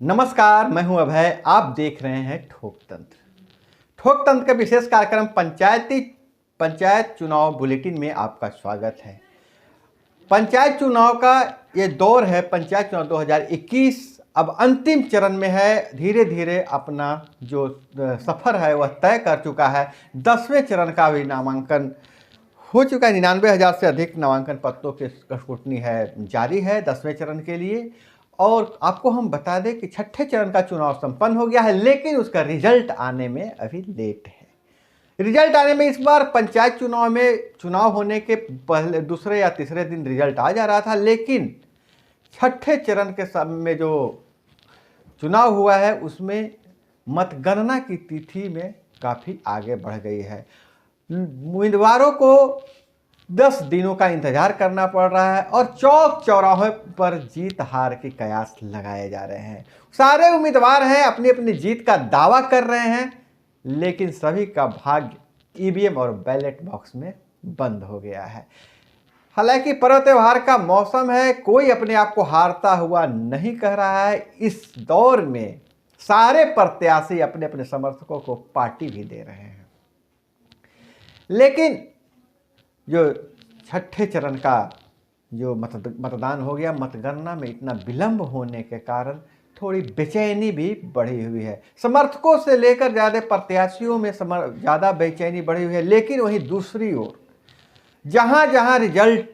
नमस्कार, मैं हूं अभय। आप देख रहे हैं ठोक तंत्र। ठोक तंत्र का विशेष कार्यक्रम पंचायत चुनाव बुलेटिन में आपका स्वागत है। पंचायत चुनाव का ये दौर है, पंचायत चुनाव 2021 अब अंतिम चरण में है। धीरे धीरे अपना जो सफ़र है वह तय कर चुका है। 10वें चरण का भी नामांकन हो चुका है। 99,000 से अधिक नामांकन पत्रों की स्क्रूटनी है जारी है 10वें चरण के लिए। और आपको हम बता दें कि छठे चरण का चुनाव संपन्न हो गया है, लेकिन उसका रिजल्ट आने में अभी लेट है। रिजल्ट आने में इस बार पंचायत चुनाव में चुनाव होने के पहले दूसरे या तीसरे दिन रिजल्ट आ जा रहा था, लेकिन छठे चरण के समय में जो चुनाव हुआ है उसमें मतगणना की तिथि में काफ़ी आगे बढ़ गई है। उम्मीदवारों को 10 दिनों का इंतजार करना पड़ रहा है और चौक चौराहे पर जीत हार के कयास लगाए जा रहे हैं। सारे उम्मीदवार हैं, अपनी अपनी जीत का दावा कर रहे हैं, लेकिन सभी का भाग्य ईवीएम और बैलेट बॉक्स में बंद हो गया है। हालांकि पर्व त्योहार का मौसम है, कोई अपने आप को हारता हुआ नहीं कह रहा है। इस दौर में सारे प्रत्याशी अपने अपने समर्थकों को पार्टी भी दे रहे हैं, लेकिन जो छठे चरण का जो मतदान हो गया, मतगणना में इतना विलंब होने के कारण थोड़ी बेचैनी भी बढ़ी हुई है। समर्थकों से लेकर ज़्यादा प्रत्याशियों में ज़्यादा बेचैनी बढ़ी हुई है। लेकिन वहीं दूसरी ओर जहाँ जहाँ रिजल्ट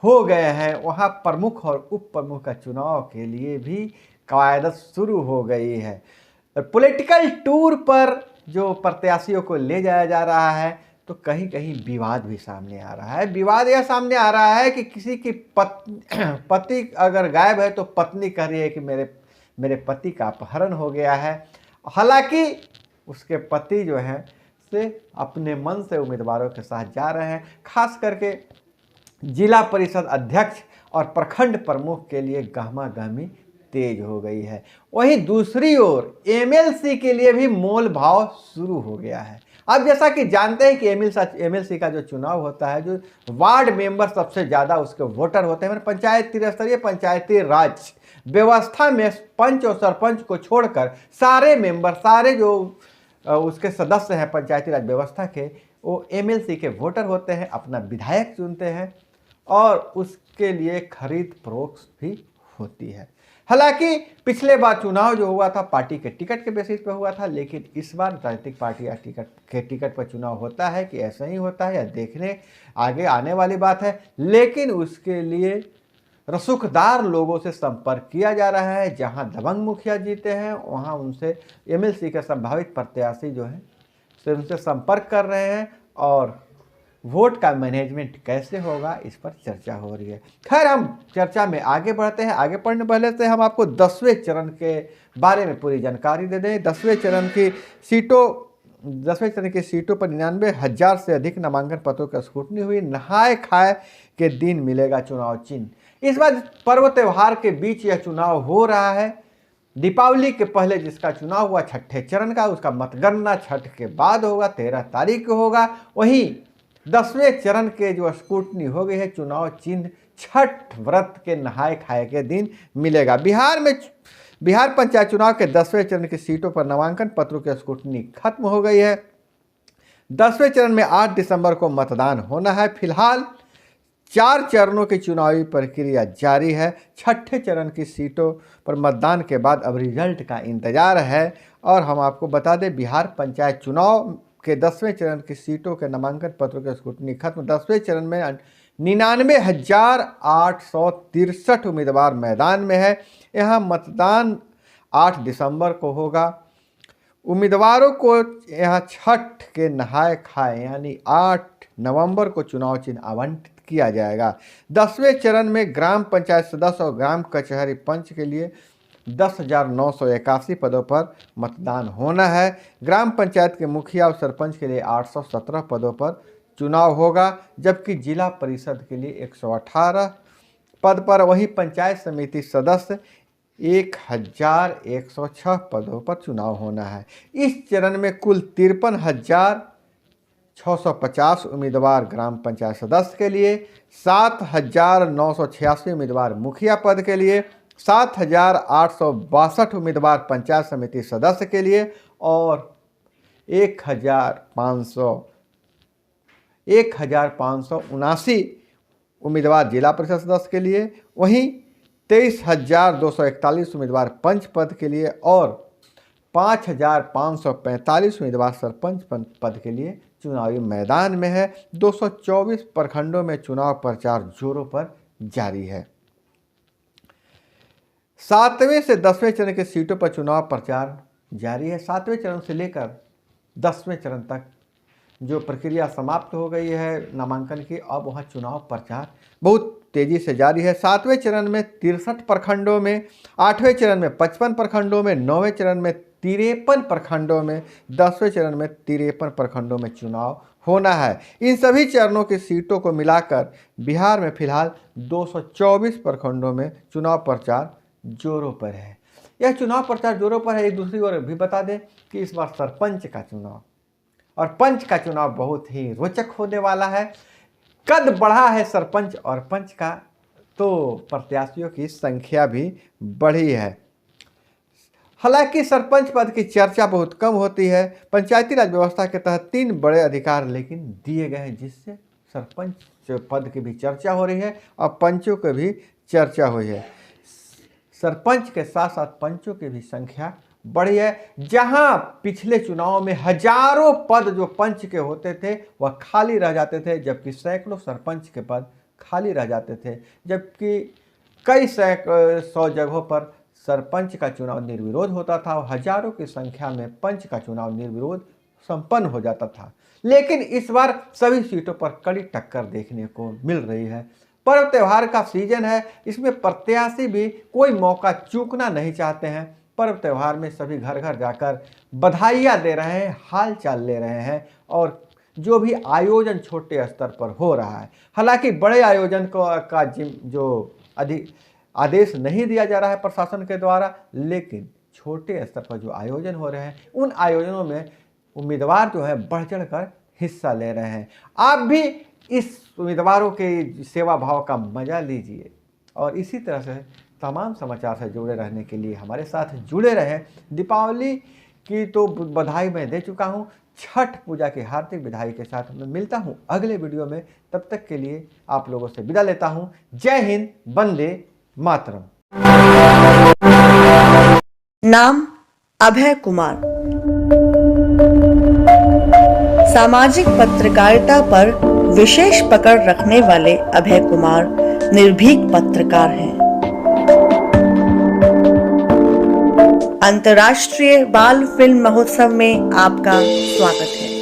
हो गए हैं वहाँ प्रमुख और उप प्रमुख का चुनाव के लिए भी कवायद शुरू हो गई है। पॉलिटिकल टूर पर जो प्रत्याशियों को ले जाया जा रहा है तो कहीं कहीं विवाद भी सामने आ रहा है। विवाद यह सामने आ रहा है कि किसी की पति अगर गायब है तो पत्नी कह रही है कि मेरे पति का अपहरण हो गया है। हालांकि उसके पति जो हैं से अपने मन से उम्मीदवारों के साथ जा रहे हैं। खास करके जिला परिषद अध्यक्ष और प्रखंड प्रमुख के लिए गहमा-गहमी तेज हो गई है। वहीं दूसरी ओर एमएलसी के लिए भी मोल भाव शुरू हो गया है। अब जैसा कि जानते हैं कि एमएलसी का जो चुनाव होता है, जो वार्ड मेंबर सबसे ज़्यादा उसके वोटर होते हैं, पंचायत त्रिस्तरीय पंचायती राज व्यवस्था में पंच और सरपंच को छोड़कर सारे मेंबर, सारे जो उसके सदस्य हैं पंचायती राज व्यवस्था के, वो एमएलसी के वोटर होते हैं, अपना विधायक चुनते हैं और उसके लिए खरीद फरोख्त भी होती है। हालांकि पिछले बार चुनाव जो हुआ था पार्टी के टिकट के बेसिस पे हुआ था, लेकिन इस बार राजनीतिक पार्टी या टिकट पर चुनाव होता है कि ऐसा ही होता है या देखने आगे आने वाली बात है। लेकिन उसके लिए रसूखदार लोगों से संपर्क किया जा रहा है। जहां दबंग मुखिया जीते हैं वहां उनसे एमएलसी के संभावित प्रत्याशी जो हैं उनसे संपर्क कर रहे हैं और वोट का मैनेजमेंट कैसे होगा इस पर चर्चा हो रही है। खैर, हम चर्चा में आगे बढ़ते हैं। आगे बढ़ने पहले से हम आपको 10वें चरण के बारे में पूरी जानकारी दे दें। 10वें चरण की सीटों पर 99,000 से अधिक नामांकन पत्रों की स्क्रूटनी हुई। नहाय खाए के दिन मिलेगा चुनाव चिन्ह। इस बार पर्व त्योहार के बीच यह चुनाव हो रहा है। दीपावली के पहले जिसका चुनाव हुआ छठे चरण का, उसका मतगणना छठ के बाद होगा, 13 तारीख को होगा। वहीं 10वें चरण के जो स्क्रूटनी हो गई है, चुनाव चिन्ह छठ व्रत के नहाय खाए के दिन मिलेगा। बिहार पंचायत चुनाव के 10वें चरण की सीटों पर नामांकन पत्रों की स्क्रूटनी खत्म हो गई है। 10वें चरण में 8 दिसंबर को मतदान होना है। फिलहाल 4 चरणों की चुनावी प्रक्रिया जारी है। छठे चरण की सीटों पर मतदान के बाद अब रिजल्ट का इंतजार है। और हम आपको बता दें, बिहार पंचायत चुनाव के 10वें चरण की सीटों के नामांकन पत्रों की स्क्रूटनी खत्म। 10वें चरण में 99,863 उम्मीदवार मैदान में है। यहाँ मतदान 8 दिसंबर को होगा। उम्मीदवारों को यहाँ छठ के नहाय खाए यानी 8 नवंबर को चुनाव चिन्ह आवंटित किया जाएगा। 10वें चरण में ग्राम पंचायत सदस्य और ग्राम कचहरी पंच के लिए 10,981 पदों पर मतदान होना है। ग्राम पंचायत के मुखिया और सरपंच के लिए 817 पदों पर चुनाव होगा, जबकि जिला परिषद के लिए 118 पद पर, वहीं पंचायत समिति सदस्य 1,106 पदों पर चुनाव होना है। इस चरण में कुल 53,650 उम्मीदवार ग्राम पंचायत सदस्य के लिए, 7,986 उम्मीदवार मुखिया पद के लिए, 7,862 उम्मीदवार पंचायत समिति सदस्य के लिए और 1,579 उम्मीदवार जिला परिषद सदस्य के लिए, वहीं 23,241 उम्मीदवार पंच पद के लिए और 5,545 उम्मीदवार सरपंच पद के लिए चुनावी मैदान में है। 224 प्रखंडों में चुनाव प्रचार जोरों पर जारी है। 7वें से 10वें चरण के सीटों पर चुनाव प्रचार जारी है। 7वें चरण से लेकर 10वें चरण तक जो प्रक्रिया समाप्त हो गई है नामांकन की, अब वहाँ चुनाव प्रचार बहुत तेज़ी से जारी है। 7वें चरण में 63 प्रखंडों में, 8वें चरण में 55 प्रखंडों में, 9वें चरण में 53 प्रखंडों में, 10वें चरण में 53 प्रखंडों में चुनाव होना है। इन सभी चरणों की सीटों को मिलाकर बिहार में फिलहाल 224 प्रखंडों में चुनाव प्रचार जोरों पर है। यह चुनाव प्रचार जोरों पर है। एक दूसरी ओर भी बता दें कि इस बार सरपंच का चुनाव और पंच का चुनाव बहुत ही रोचक होने वाला है। कद बढ़ा है सरपंच और पंच का, तो प्रत्याशियों की संख्या भी बढ़ी है। हालांकि सरपंच पद की चर्चा बहुत कम होती है। पंचायती राज व्यवस्था के तहत 3 बड़े अधिकार लेकिन दिए गए हैं, जिससे सरपंच पद की भी चर्चा हो रही है और पंचों की भी चर्चा हुई है। सरपंच के साथ साथ पंचों की भी संख्या बढ़ी है। जहां पिछले चुनाव में हजारों पद जो पंच के होते थे वह खाली रह जाते थे, जबकि सैकड़ों सरपंच के पद खाली रह जाते थे, जबकि कई 100 जगहों पर सरपंच का चुनाव निर्विरोध होता था और हजारों की संख्या में पंच का चुनाव निर्विरोध संपन्न हो जाता था। लेकिन इस बार सभी सीटों पर कड़ी टक्कर देखने को मिल रही है। पर्व त्यौहार का सीजन है, इसमें प्रत्याशी भी कोई मौका चूकना नहीं चाहते हैं। पर्व त्यौहार में सभी घर घर जाकर बधाइयाँ दे रहे हैं, हाल चाल ले रहे हैं और जो भी आयोजन छोटे स्तर पर हो रहा है। हालांकि बड़े आयोजन का जो आदेश नहीं दिया जा रहा है प्रशासन के द्वारा, लेकिन छोटे स्तर पर जो आयोजन हो रहे हैं उन आयोजनों में उम्मीदवार जो है बढ़ चढ़ कर हिस्सा ले रहे हैं। आप भी इस उम्मीदवारों के सेवा भाव का मजा लीजिए और इसी तरह से तमाम समाचार से जुड़े रहने के लिए हमारे साथ जुड़े रहें। दीपावली की तो बधाई मैं दे चुका हूं, छठ पूजा की हार्दिक बधाई के साथ मैं मिलता हूं अगले वीडियो में। तब तक के लिए आप लोगों से विदा लेता हूं। जय हिंद, वंदे मातरम। नाम अभय कुमार। सामाजिक पत्रकारिता पर विशेष पकड़ रखने वाले अभय कुमार निर्भीक पत्रकार हैं। अंतर्राष्ट्रीय बाल फिल्म महोत्सव में आपका स्वागत है।